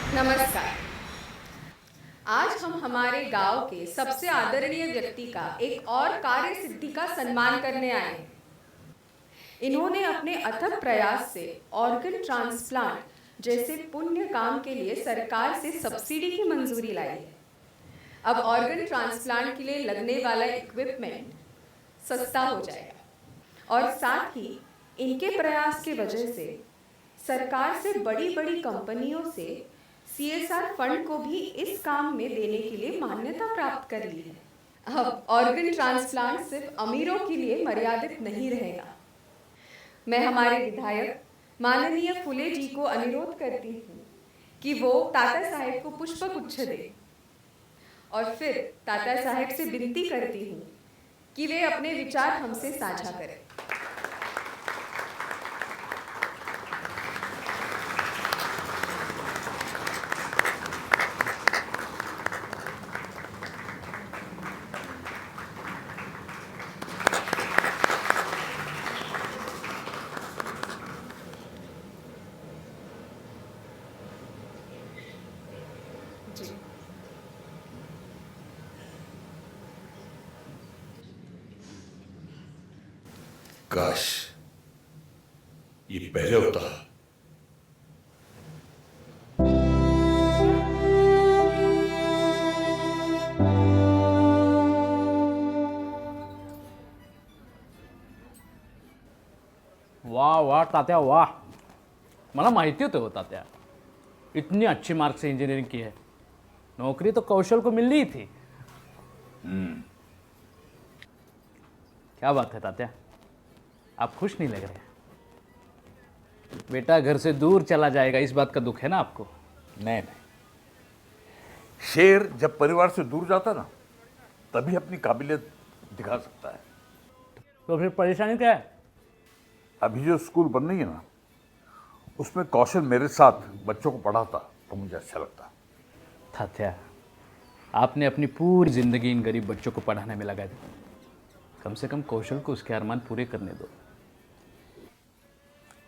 नमस्कार। आज हम हमारे गांव के सबसे आदरणीय व्यक्ति का एक और कार्य सिद्धि का सम्मान करने आए हैं। इन्होंने अपने अथक प्रयास से ऑर्गन ट्रांसप्लांट जैसे पुण्य काम के लिए सरकार से सब्सिडी की मंजूरी लाई है। अब ऑर्गन ट्रांसप्लांट के लिए लगने वाला इक्विपमेंट सस्ता हो जाएगा और साथ ही इनके प्रयास की वजह से सरकार से बड़ी बड़ी कंपनियों से सीएसआर फंड को भी इस काम में देने के लिए मान्यता प्राप्त कर ली है। अब ऑर्गन ट्रांसप्लांट सिर्फ अमीरों के लिए मर्यादित नहीं रहेगा। मैं हमारे विधायक माननीय फुले जी को अनुरोध करती हूँ कि वो ताता साहेब को पुष्पगुच्छ दे और फिर ताता साहेब से विनती करती हूँ कि वे अपने विचार हमसे साझा करें। जी। काश ये पहले होता। वाह वाह तात्या वाह, मला माहिती होतं हो तात्या, इतनी अच्छी मार्क्स से इंजीनियरिंग की है, नौकरी तो कौशल को मिलनी ही थी। क्या बात है तात्या, आप खुश नहीं लग रहे? बेटा घर से दूर चला जाएगा, इस बात का दुख है ना आपको? नहीं नहीं, शेर जब परिवार से दूर जाता ना तभी अपनी काबिलियत दिखा सकता है। तो फिर परेशानी क्या है? अभी जो स्कूल बन रही है ना उसमें कौशल मेरे साथ बच्चों को पढ़ाता तो मुझे अच्छा लगता। तात्या, आपने अपनी पूरी जिंदगी इन गरीब बच्चों को पढ़ाने में लगा दी, कम से कम कौशल को उसके अरमान पूरे करने दो।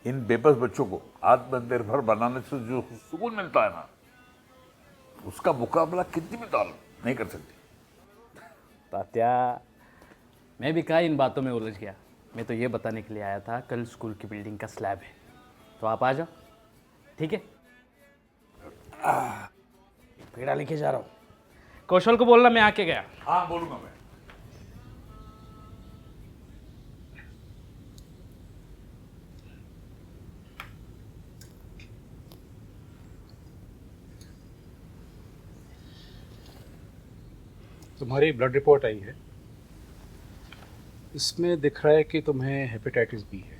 इन बेबस बच्चों को आत्मनिर्भर बनाने से जो सुकून मिलता है ना उसका मुकाबला कितनी भी दौलत नहीं कर सकती। तात्या, मैं भी कहा इन बातों में उलझ गया। मैं तो ये बताने के लिए आया था, कल स्कूल की बिल्डिंग का स्लैब है, तो आप आ जाओ, ठीक है? पेड़ा लेके जा रहा हूँ, कौशल को बोलना मैं आके गया। हाँ बोलूंगा मैं। तुम्हारी ब्लड रिपोर्ट आई है, इसमें दिख रहा है कि तुम्हें हेपेटाइटिस बी है।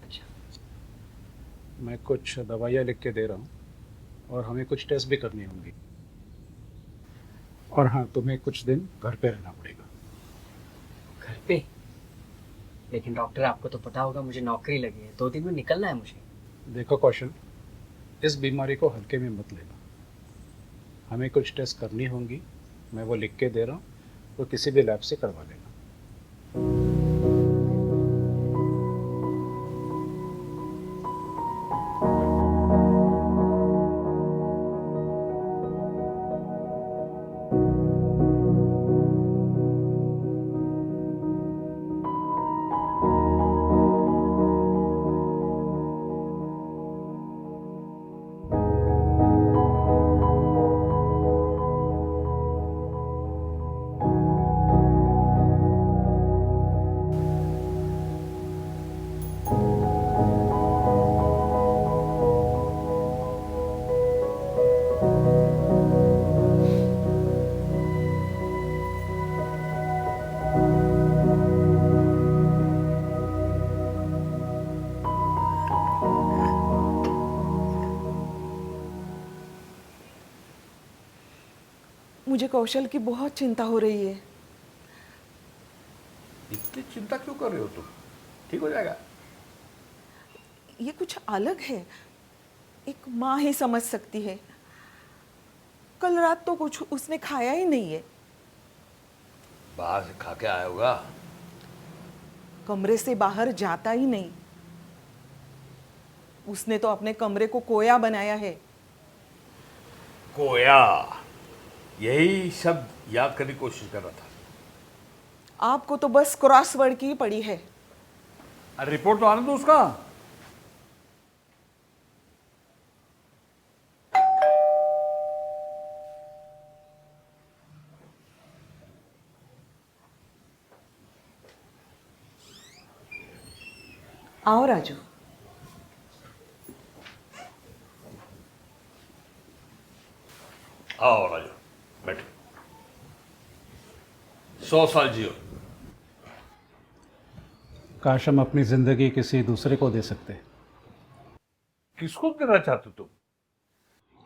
अच्छा। मैं कुछ दवाइयाँ लिख के दे रहा हूँ और हमें कुछ टेस्ट भी करनी होंगी। और हाँ, तुम्हें कुछ दिन घर पे रहना पड़ेगा। घर पे? लेकिन डॉक्टर, आपको तो पता होगा मुझे नौकरी लगी है, 2 दिन में निकलना है मुझे। देखो कौशल, इस बीमारी को हल्के में मत लेना। हमें कुछ टेस्ट करनी होंगी, मैं वो लिख के दे रहा हूँ, तो किसी भी लैब से करवा लेना। मुझे कौशल की बहुत चिंता हो रही है। इतनी चिंता क्यों कर रहे हो तुम? ठीक हो जाएगा। ये कुछ अलग है, एक माँ ही समझ सकती है। कल रात तो कुछ उसने खाया ही नहीं है। बाहर से खा के आया होगा। कमरे से बाहर जाता ही नहीं। उसने तो अपने कमरे को कोया बनाया है। कोया, यही शब्द याद करने की कोशिश कर रहा था। आपको तो बस क्रॉसवर्ड की पड़ी है। अरे रिपोर्ट तो आने दो उसका। आओ राजू। आओ राजू, बैठो। 100 साल जियो। काश हम अपनी जिंदगी किसी दूसरे को दे सकते। किसको देना चाहते तुम?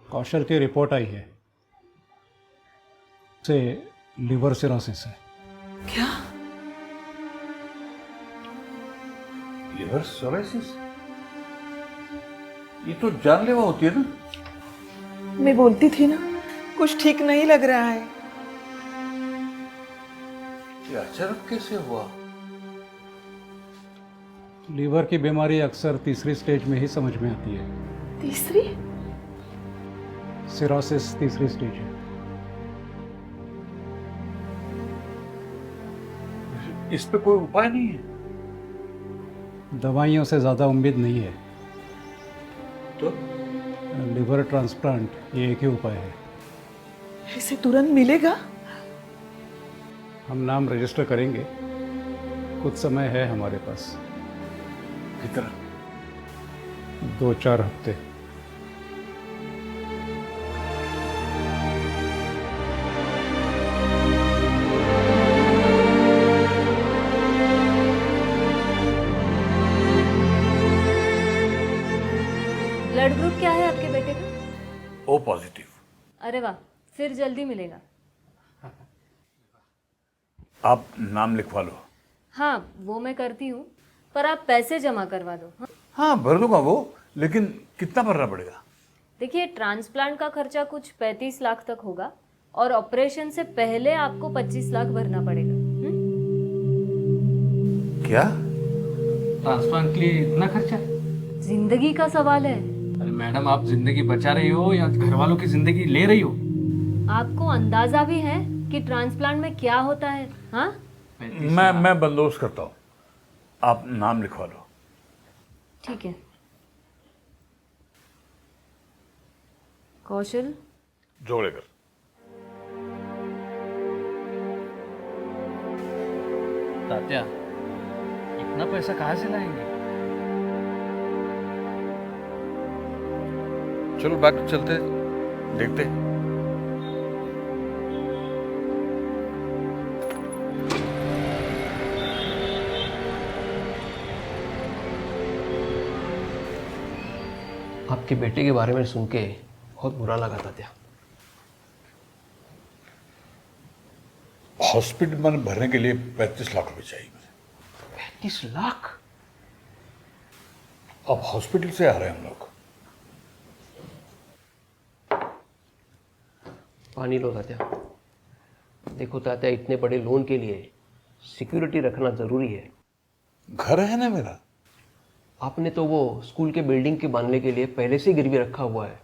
कौशल की रिपोर्ट आई है, से लिवर सिरोसिस है। क्या? Liver cirrhosis? ये तो जानलेवा होती है ना। मैं बोलती थी ना, कुछ ठीक नहीं लग रहा है। ये अचानक कैसे हुआ? लीवर की बीमारी अक्सर तीसरी स्टेज में ही समझ में आती है। तीसरी? सिरोसिस तीसरी स्टेज है। इस पे कोई उपाय नहीं है? दवाइयों से ज़्यादा उम्मीद नहीं है। तो लिवर ट्रांसप्लांट ये एक ही उपाय है। इसे तुरंत मिलेगा? हम नाम रजिस्टर करेंगे, कुछ समय है हमारे पास। कितना? 2-4 हफ्ते। ब्लड ग्रुप क्या है आपके बेटे का? O positive. अरे वाह, फिर जल्दी मिलेगा। आप नाम लिखवा लो। हाँ, वो मैं करती हूँ, पर आप पैसे जमा करवा दो। हाँ? हाँ भर दूंगा वो, लेकिन कितना भरना पड़ेगा? देखिए, ट्रांसप्लांट का खर्चा कुछ 35 लाख तक होगा और ऑपरेशन से पहले आपको 25 लाख भरना पड़ेगा। क्या? ट्रांसप्लांट के लिए इतना खर्चा? जिंदगी का सवाल है। अरे मैडम, आप जिंदगी बचा रही हो या घर वालों की जिंदगी ले रही हो? आपको अंदाजा भी है कि ट्रांसप्लांट में क्या होता है? हाँ, मैं बंदोबस्त करता हूँ, आप नाम लिखवा लो। ठीक है। कौशल, जोड़े कर। तात्या, इतना पैसा कहाँ से लाएंगे? चलो बैक चलते, देखते। आपके बेटे के बारे में सुन के बहुत बुरा लगा तात्या। हॉस्पिटल में भरने के लिए 35 लाख रुपए चाहिए मुझे। 35 लाख? अब हॉस्पिटल से आ रहे हैं हम लोग। पानी लो तात्या। देखो तात्या, इतने बड़े लोन के लिए सिक्योरिटी रखना जरूरी है। घर है ना मेरा। आपने तो वो स्कूल के बिल्डिंग के बांधने के लिए पहले से गिरवी रखा हुआ है।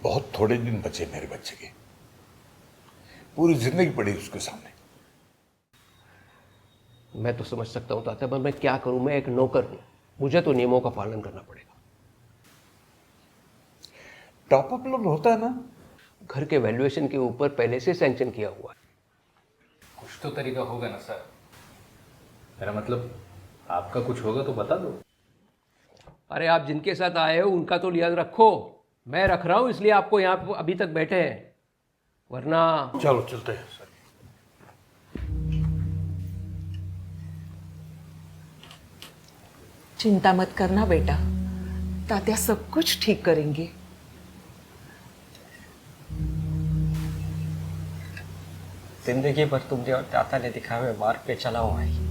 बहुत थोड़े दिन बचे मेरे बच्चे के, पूरी जिंदगी पड़ी उसके सामने। मैं तो समझ सकता हूँ तात्या, पर मैं क्या करूँ? मैं एक नौकर हूँ, मुझे तो नियमों का पालन करना पड़ेगा। टॉप अप लोन होता है ना? घर के वैल्यूएशन के ऊपर पहले से सैंक्शन किया हुआ है। कुछ तो तरीका होगा ना सर। मेरा मतलब, आपका कुछ होगा तो बता दो। अरे आप जिनके साथ आए हो उनका तो लिहाज रखो। मैं रख रहा हूँ, इसलिए आपको यहाँ पे अभी तक बैठे हैं, वरना। चलो चलते हैं सर। चिंता मत करना बेटा, तात्या सब कुछ ठीक करेंगे। जिंदगी भर तुमने और ताता ने दिखाए हुए मार्ग पे चला हुआ है।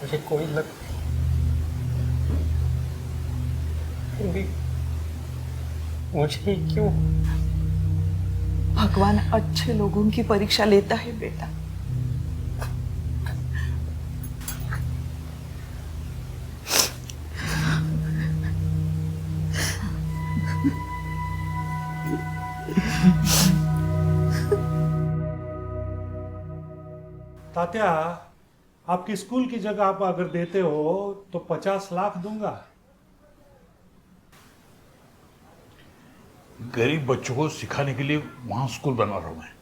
मुझे कोई लग फिर भी मुझे क्यों? भगवान अच्छे लोगों की परीक्षा लेता है बेटा। तात्या, आपकी स्कूल की जगह आप अगर देते हो तो 50 लाख दूंगा। गरीब बच्चों को सिखाने के लिए वहां स्कूल बना रहा हूं मैं।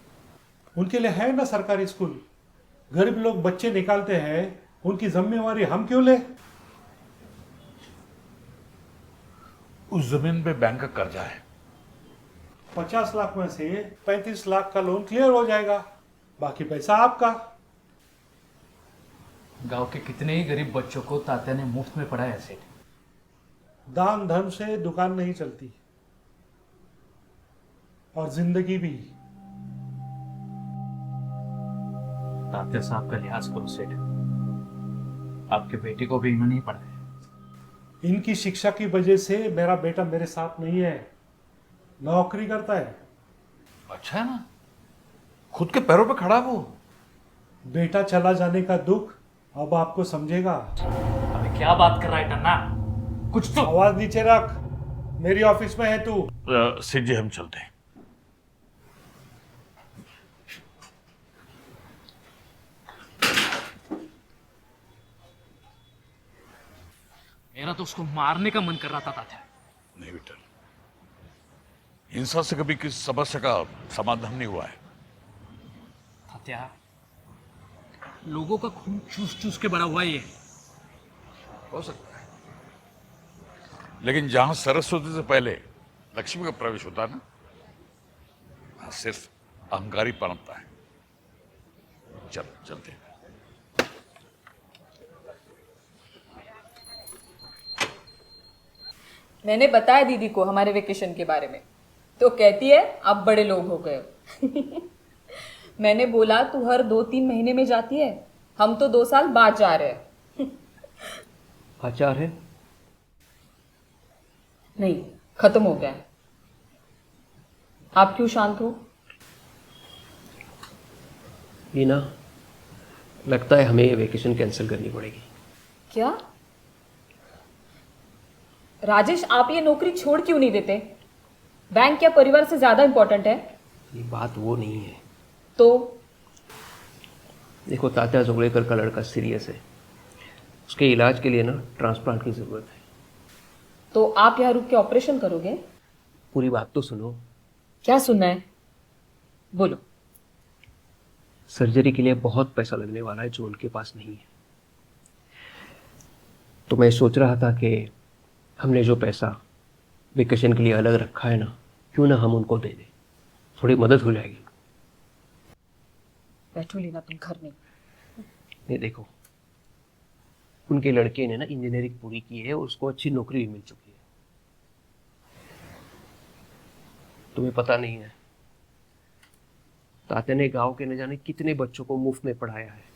उनके लिए है ना सरकारी स्कूल। गरीब लोग बच्चे निकालते हैं, उनकी जिम्मेवारी हम क्यों ले? उस जमीन पे बैंक का कर्जा है। 50 लाख में से 35 लाख का लोन क्लियर हो जाएगा, बाकी पैसा आपका। गांव के कितने ही गरीब बच्चों को तात्या ने मुफ्त में पढ़ाया है सेठ। दान धन से दुकान नहीं चलती, और जिंदगी भी। तात्या साहब का लिहाज करो सेठ, आपके बेटे को भी इन्होंने ही पढ़ाया। इनकी शिक्षा की वजह से मेरा बेटा मेरे साथ नहीं है, नौकरी करता है। अच्छा है ना, खुद के पैरों पे खड़ा है वो। बेटा चला जाने का दुख अब आपको समझेगा। अबे क्या बात कर रहा है टन्ना, कुछ तो। आवाज नीचे रख, मेरी ऑफिस में है तू। सेठ जी हम चलते हैं। मेरा तो उसको मारने का मन कर रहा था तात्या। नहीं बेटा, हिंसा से कभी किसी समस्या का समाधान नहीं हुआ है। तात्या, लोगों का खून चूस चूस के बड़ा हुआ ये। हो सकता है, लेकिन जहां सरस्वती से पहले लक्ष्मी का प्रवेश होता है ना, वहां सिर्फ अहंकारी पनपता है। चलते हैं। मैंने बताया दीदी को हमारे वेकेशन के बारे में, तो कहती है आप बड़े लोग हो गए हो। मैंने बोला तू हर 2-3 महीने में जाती है, हम तो 2 साल बाद जा रहे हैं। आचार है? नहीं, खत्म हो गया है। आप क्यों शांत हो? मीना, लगता है हमें वेकेशन कैंसिल करनी पड़ेगी। क्या राजेश, आप ये नौकरी छोड़ क्यों नहीं देते? बैंक या परिवार से ज्यादा इंपॉर्टेंट है? ये बात वो नहीं है। तो देखो, तात्या जोगड़ेकर का लड़का सीरियस है, उसके इलाज के लिए ना ट्रांसप्लांट की जरूरत है। तो आप यहाँ रुक के ऑपरेशन करोगे? पूरी बात तो सुनो। क्या सुनना है, बोलो। सर्जरी के लिए बहुत पैसा लगने वाला है जो उनके पास नहीं है। तो मैं सोच रहा था कि हमने जो पैसा वेकेशन के लिए अलग रखा है ना, क्यों ना हम उनको दे दें, थोड़ी मदद हो जाएगी। बैठो लीना, तुम घर में। नहीं, देखो, उनके लड़के ने ना इंजीनियरिंग पूरी की है, उसको अच्छी नौकरी भी मिल चुकी है। तुम्हें पता नहीं है, तात्या ने गांव के न जाने कितने बच्चों को मुफ्त में पढ़ाया है।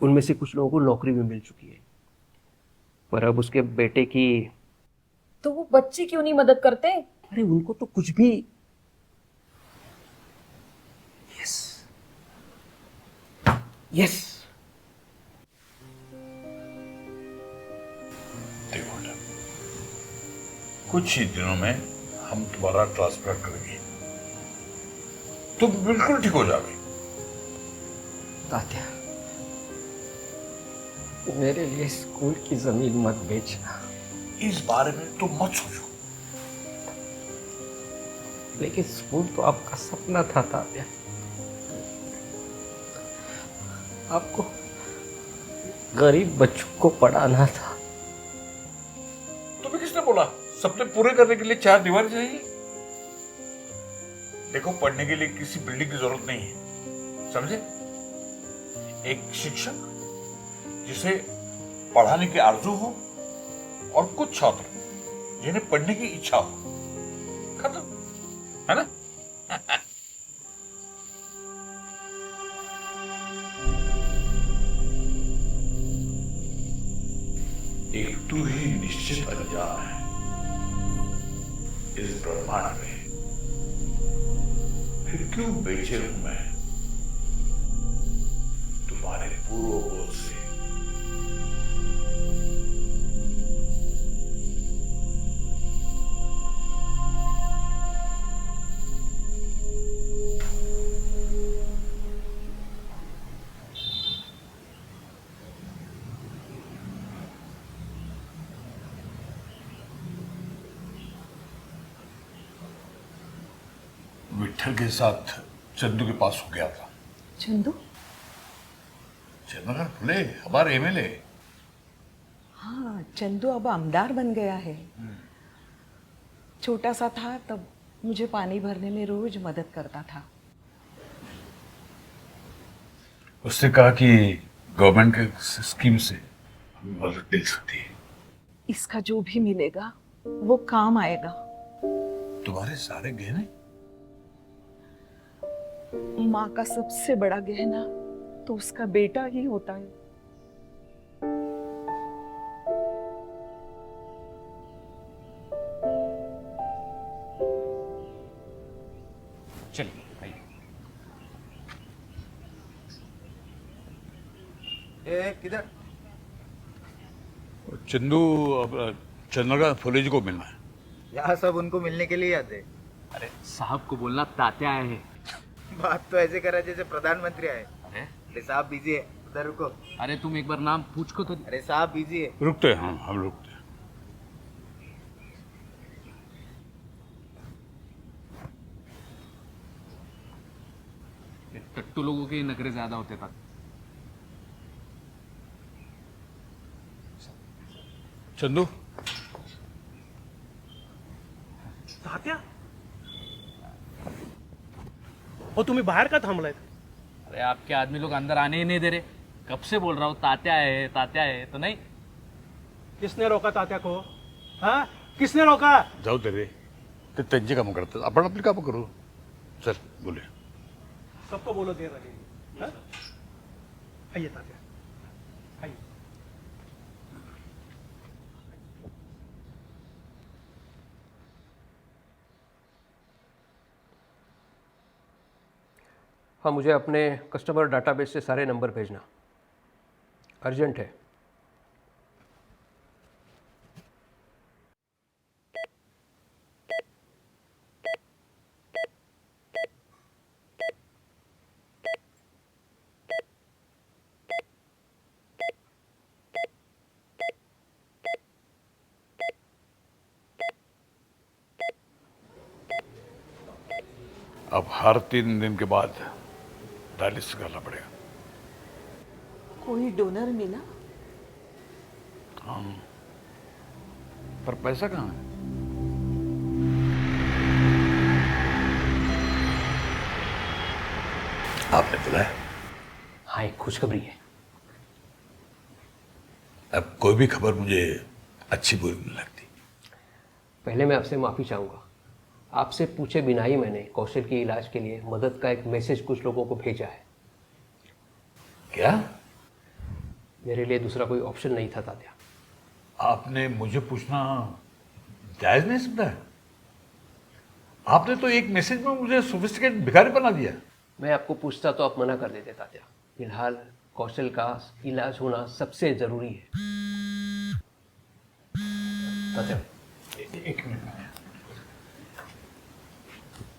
उनमें से कुछ लोगों को नौकरी भी मिल चुकी है, पर अब उसके बेटे की। तो वो बच्चे क्यों नहीं मदद करते? अरे उनको तो कुछ भी। Yes yes. देखो बेटा, कुछ ही दिनों में हम तुम्हारा ट्रांसफर करेंगे, तुम बिल्कुल ठीक हो जाओगे। तात्या, मेरे लिए स्कूल की जमीन मत बेचना। इस बारे में तुम मत सोचो। लेकिन स्कूल तो आपका सपना था तात्या, आपको गरीब बच्चों को पढ़ाना था। तुम्हें किसने बोला सपने पूरे करने के लिए 4 दीवार चाहिए? देखो, पढ़ने के लिए किसी बिल्डिंग की जरूरत नहीं है, समझे? एक शिक्षक जिसे पढ़ाने की आरजू हो, और कुछ छात्र जिन्हें पढ़ने की इच्छा हो, खत्म, है ना? एक तू ही निश्चित अनजान है इस ब्रह्मांड में, फिर क्यों बेचैन हूं मैं तुम्हारे पूर्वबोध से। विठल के साथ चंदू के पास हो गया था। चंदू? चंद्रकांत फुले हमारे एमएलए। हाँ, चंदू अब आमदार बन गया है। छोटा सा था तब मुझे पानी भरने में रोज मदद करता था। उसने कहा कि गवर्नमेंट के स्कीम से हमें मदद मिल सकती है। इसका जो भी मिलेगा वो काम आएगा। तुम्हारे सारे गहने? माँ का सबसे बड़ा गहना तो उसका बेटा ही होता है। चलिए आइए। किधर? चंदू अब चंद्रकांत फुले जी को मिलना है। यहाँ सब उनको मिलने के लिए आते। अरे साहब को बोलना तात्या आए हैं। बात तो ऐसे करा जैसे प्रधानमंत्री आए। अरे अरे साहब बिजी है, उधर रुको। अरे तुम एक बार नाम पूछ को तो। अरे साहब बिजी है। रुकते हैं, हम रुकते हैं। ये टट्टू लोगों के नखरे ज्यादा होते था। चंदू तात्या, हो तुम्ही बाहेर का थांबलाय? अरे आपके आदमी लोग अंदर आने ही नहीं दे रहे। कब से बोल रहा हूँ तात्या है तो नहीं। किसने रोका तात्या को? हाँ, किसने रोका? जाऊ दे रे, ते त्यांची कामं करतात, आपण आपली कामं करू. चल बोलूया. सबको बोलो देर लगे। हाँ? आइए तात्या, आइए। हाँ, मुझे अपने कस्टमर डाटाबेस से सारे नंबर भेजना, अर्जेंट है। अब हर 3 दिन के बाद डायलिसिस करना पड़ेगा। कोई डोनर मिला? हाँ, पर पैसा कहाँ है? आपने बुलाया? हाँ, एक खुशखबरी है। अब कोई भी खबर मुझे अच्छी बुरी नहीं लगती। पहले मैं आपसे माफ़ी चाहूँगा। आपसे पूछे बिना ही मैंने कौशल के इलाज के लिए मदद का एक मैसेज कुछ लोगों को भेजा है। क्या? मेरे लिए दूसरा कोई ऑप्शन नहीं था तात्या। आपने मुझे पूछना जायज नहीं समझा है? आपने तो एक मैसेज में मुझे सोफिस्टिकेट भिखारी बना दिया। मैं आपको पूछता तो आप मना कर देते तात्या। फिलहाल कौशल का इलाज होना सबसे ज़रूरी है। तात्या, एक मिनट।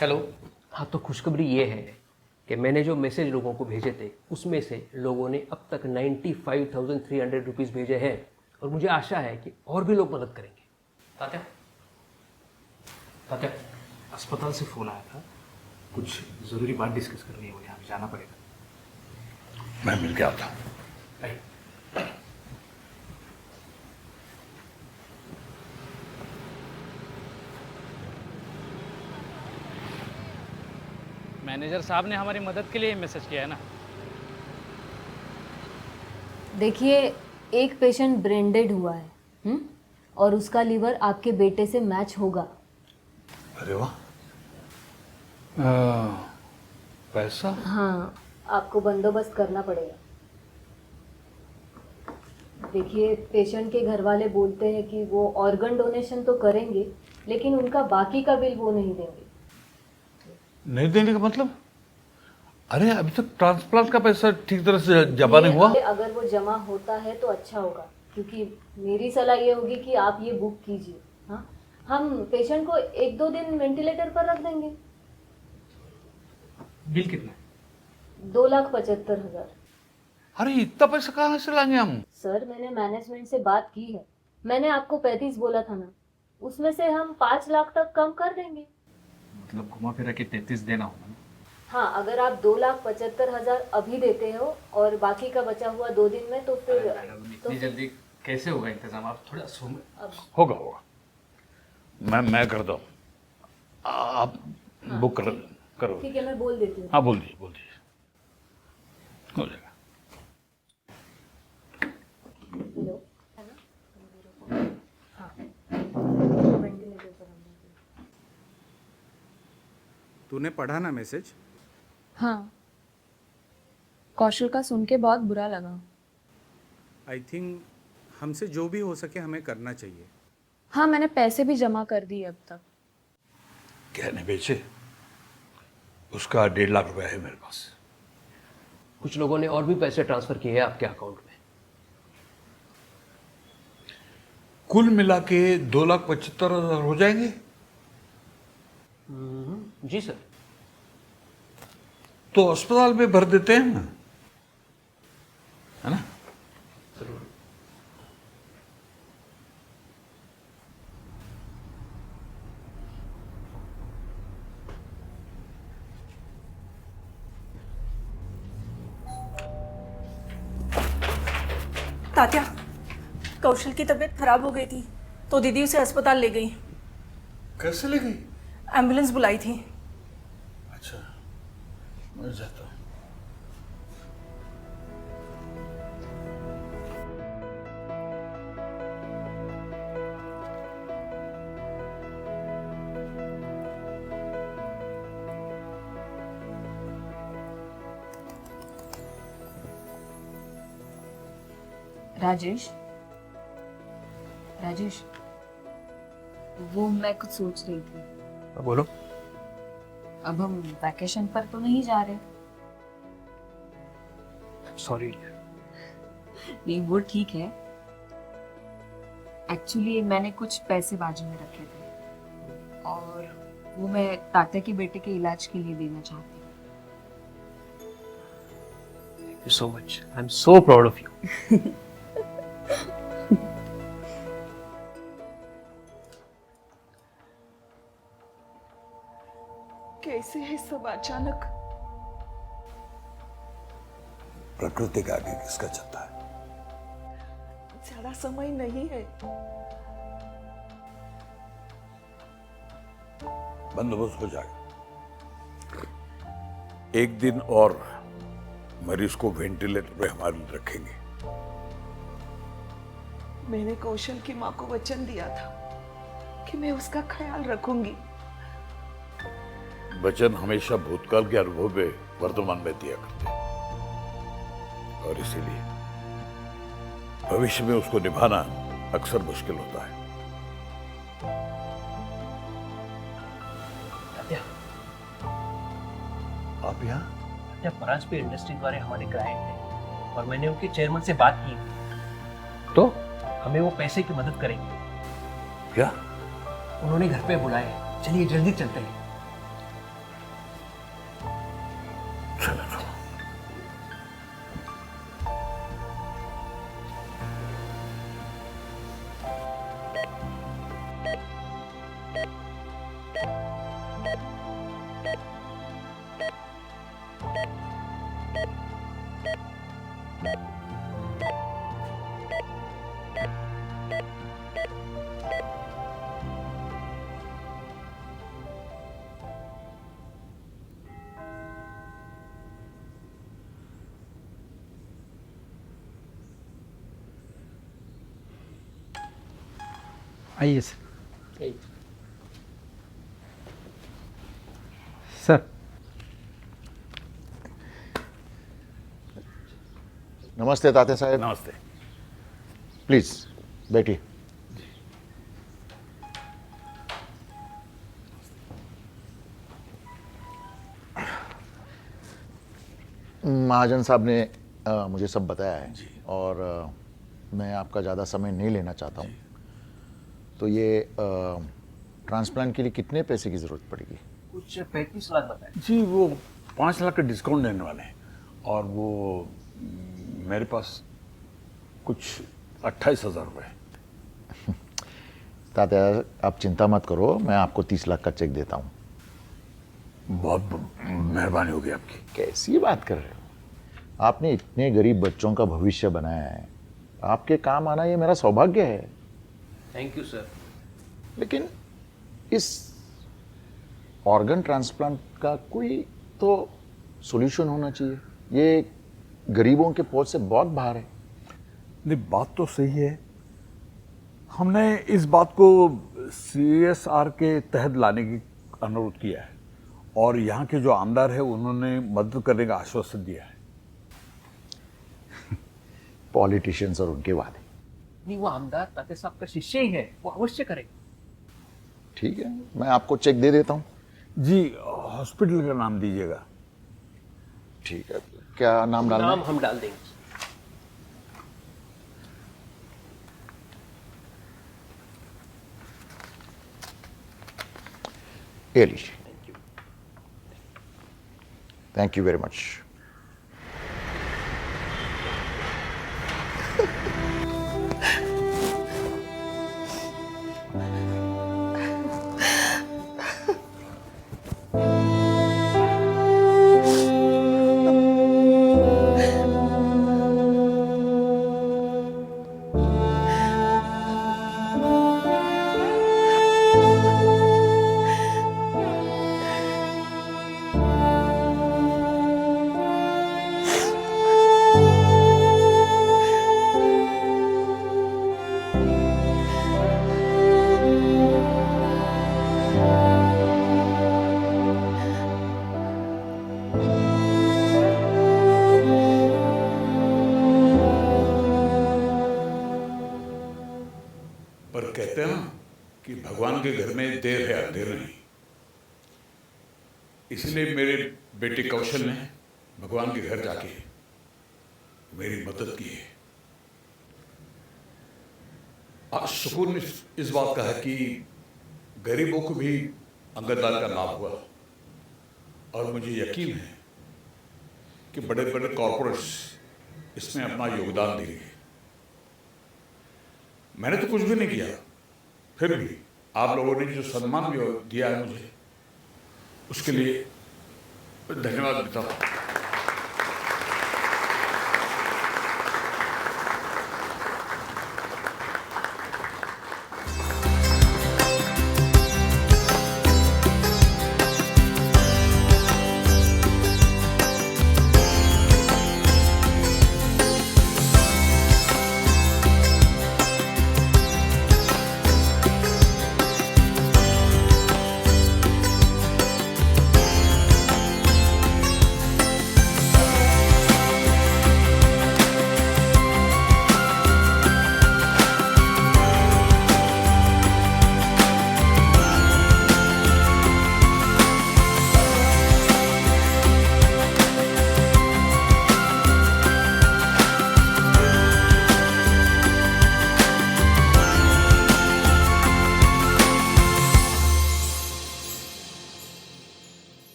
हेलो। हाँ, तो खुशखबरी ये है कि मैंने जो मैसेज लोगों को भेजे थे उसमें से लोगों ने अब तक 95,300 रुपीज़ भेजे हैं और मुझे आशा है कि और भी लोग मदद करेंगे। तात्या, तात्या, अस्पताल से फोन आया था, कुछ जरूरी बात डिस्कस करनी है, मुझे यहाँ जाना पड़ेगा। मैं मिल के आता हूँ। मैनेजर साहब ने हमारी मदद के लिए मैसेज किया है ना। देखिए, एक पेशेंट ब्रेन डेड हुआ है, और उसका लीवर आपके बेटे से मैच होगा। अरे वाह। पैसा? हाँ, आपको बंदोबस्त करना पड़ेगा। देखिए, पेशेंट के घर वाले बोलते हैं कि वो ऑर्गन डोनेशन तो करेंगे, लेकिन उनका बाकी का बिल वो नहीं देंगे। नहीं देने का मतलब? अरे अभी तक ट्रांसप्लांट का पैसा ठीक तरह से जमा नहीं हुआ। अगर वो जमा होता है तो अच्छा होगा, क्योंकि मेरी सलाह ये होगी कि आप ये बुक कीजिए। हाँ, हम पेशेंट को 1-2 दिन वेंटिलेटर पर रख देंगे। बिल कितना? 2,75,000। अरे इतना पैसा कहाँ से लाएंगे हम? सर, मैंने मैनेजमेंट से बात की है। मैंने आपको 35 बोला था ना, उसमें से हम 5 लाख तक कम कर देंगे। मतलब घुमा फिरा के 33 देना होगा ना। हाँ, अगर आप 2,75,000 अभी देते हो और बाकी का बचा हुआ 2 दिन में, तो फिर मैडम इतनी जल्दी कैसे होगा इंतजाम, आप थोड़ा होगा होगा, मैं करता हूँ, आप बुक करो। ठीक है, मैं बोल देती हूँ। हाँ बोल दीजिए हो जाएगा। हेलो, है ना? हाँ, वेंटिलेटर पर हम लोग। तूने पढ़ा ना मैसेज? हाँ, कौशल का सुन के बहुत बुरा लगा। आई थिंक हमसे जो भी हो सके हमें करना चाहिए। हाँ, मैंने पैसे भी जमा कर दिए अब तक। कहने बेचे, उसका 1.5 लाख रुपया है मेरे पास। कुछ लोगों ने और भी पैसे ट्रांसफर किए हैं आपके अकाउंट में। कुल मिला के 2,75,000 हो जाएंगे। जी सर। तो अस्पताल में भर देते हैं ना, है ना? तात्या, कौशल की तबीयत खराब हो गई थी तो दीदी उसे अस्पताल ले गई। कैसे ले गई? एम्बुलेंस बुलाई थी। अच्छा, मैं जाता हूँ। राजेश, राजेश, वो मैं कुछ सोच रही थी। बोलो। अब हम वैकेशन पर तो नहीं जा रहे। सॉरी। नहीं, वो ठीक है। एक्चुअली मैंने कुछ पैसे बाजू में रखे थे और वो मैं तात्या के बेटे के इलाज के लिए देना चाहती हूँ। Thank you so much. I am so proud of you. कैसे है सब अचानक? प्रकृति के आगे किसका चलता है? ज्यादा समय नहीं है। बंदोबस्त हो जाएगा। एक दिन और मरीज को वेंटिलेटर पे हमारे लिए रखेंगे। मैंने कौशल की माँ को वचन दिया था कि मैं उसका ख्याल रखूंगी। वचन हमेशा भूतकाल के अनुभव में वर्तमान में दिया करते हैं और इसीलिए भविष्य में उसको निभाना अक्सर मुश्किल होता है। तात्या, आप यहाँ? तात्या, परांजपे इंडस्ट्रीज वाले हमारे क्लाइंट हैं और मैंने उनके चेयरमैन से बात की तो हमें वो पैसे की मदद करेंगे। क्या? उन्होंने घर पे बुलाए। चलिए जल्दी चलते हैं। चलो। आइए सर। सर, नमस्ते तात्या साहब। नमस्ते। प्लीज बैठिए। महाजन साहब ने मुझे सब बताया है और मैं आपका ज़्यादा समय नहीं लेना चाहता हूँ। तो ये ट्रांसप्लांट के लिए कितने पैसे की ज़रूरत पड़ेगी? कुछ 35 लाख बताए जी, वो 5 लाख का डिस्काउंट देने वाले हैं और वो मेरे पास कुछ 28,000 रुपये। तात्या आप चिंता मत करो, मैं आपको 30 लाख का चेक देता हूँ। बहुत मेहरबानी होगी आपकी। कैसी बात कर रहे हो? आपने इतने गरीब बच्चों का भविष्य बनाया है, आपके काम आना ये मेरा सौभाग्य है। Thank you sir. लेकिन इस ऑर्गन ट्रांसप्लांट का कोई तो सॉल्यूशन होना चाहिए। ये गरीबों के पहुंच से बहुत बाहर है। नहीं, बात तो सही है। हमने इस बात को CSR के तहत लाने की अनुरोध किया है और यहाँ के जो आमदार है उन्होंने मदद करने का आश्वासन दिया है। पॉलिटिशियंस और उनके वादे। नहीं, वो आमदार तात्या साहब का शिष्य ही है, वो अवश्य करेगा। ठीक है, मैं आपको चेक दे देता हूँ। जी, हॉस्पिटल का नाम दीजिएगा। ठीक है, क्या नाम डालना है? नाम हम डाल देंगे। ये लीजिए। Thank you very much. पर कहते हैं ना कि भगवान के घर में देर है अंधेर नहीं। इसलिए मेरे बेटे कौशल ने भगवान के घर जाके मेरी मदद की है। आज सुकून इस बात का है कि गरीबों को भी अंगदान का लाभ हुआ और मुझे यकीन है कि बड़े बड़े कॉरपोरेट्स इसमें अपना योगदान देंगे। मैंने तो कुछ भी नहीं किया, फिर भी आप लोगों ने जो सम्मान भी दिया है मुझे, उसके लिए धन्यवाद देता हूँ।